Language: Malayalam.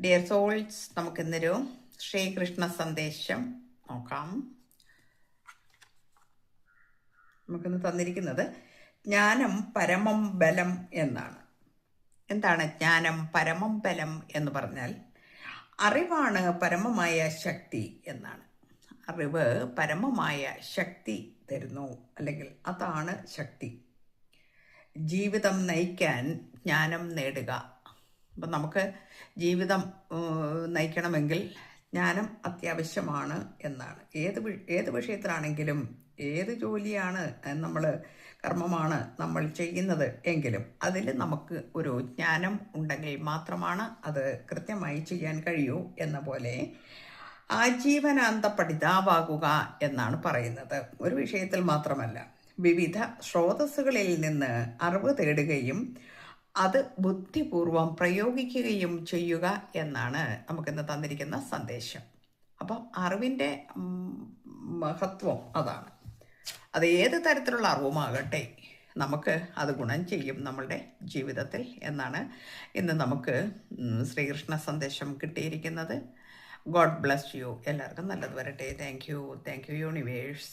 ഡിയർ സോൾസ്, നമുക്കിന്നൊരു ശ്രീകൃഷ്ണ സന്ദേശം നോക്കാം. നമുക്കിന്ന് തന്നിരിക്കുന്നത് ജ്ഞാനം പരമം ബലം എന്നാണ്. എന്താണ് ജ്ഞാനം പരമം ബലം എന്ന് പറഞ്ഞാൽ? അറിവാണ് പരമമായ ശക്തി എന്നാണ്. അറിവ് പരമമായ ശക്തി തരുന്നു, അല്ലെങ്കിൽ അതാണ് ശക്തി. ജീവിതം നയിക്കാൻ ജ്ഞാനം നേടുക. അപ്പം നമുക്ക് ജീവിതം നയിക്കണമെങ്കിൽ ജ്ഞാനം അത്യാവശ്യമാണ് എന്നാണ്. ഏത് വിഷയത്തിലാണെങ്കിലും, ഏത് ജോലിയാണ് കർമ്മമാണ് നമ്മൾ ചെയ്യുന്നത് എങ്കിലും അതിൽ നമുക്ക് ഒരു ജ്ഞാനം ഉണ്ടെങ്കിൽ മാത്രമാണ് അത് കൃത്യമായി ചെയ്യാൻ കഴിയൂ. എന്ന പോലെ ആജീവനാന്ത പഠിതാവാകുക എന്നാണ് പറയുന്നത്. ഒരു വിഷയത്തിൽ മാത്രമല്ല, വിവിധ സ്രോതസ്സുകളിൽ നിന്ന് അറിവ് തേടുകയും അത് ബുദ്ധിപൂർവം പ്രയോഗിക്കുകയും ചെയ്യുക എന്നാണ് നമുക്കിന്ന് തന്നിരിക്കുന്ന സന്ദേശം. അപ്പം അറിവിൻ്റെ മഹത്വം അതാണ്. അത് ഏത് തരത്തിലുള്ള അറിവുമാകട്ടെ, നമുക്ക് അത് ഗുണം ചെയ്യും നമ്മളുടെ ജീവിതത്തിൽ എന്നാണ് ഇന്ന് നമുക്ക് ശ്രീകൃഷ്ണ സന്ദേശം കിട്ടിയിരിക്കുന്നത്. God bless you. എല്ലാവർക്കും നല്ലത് വരട്ടെ. Thank you universe.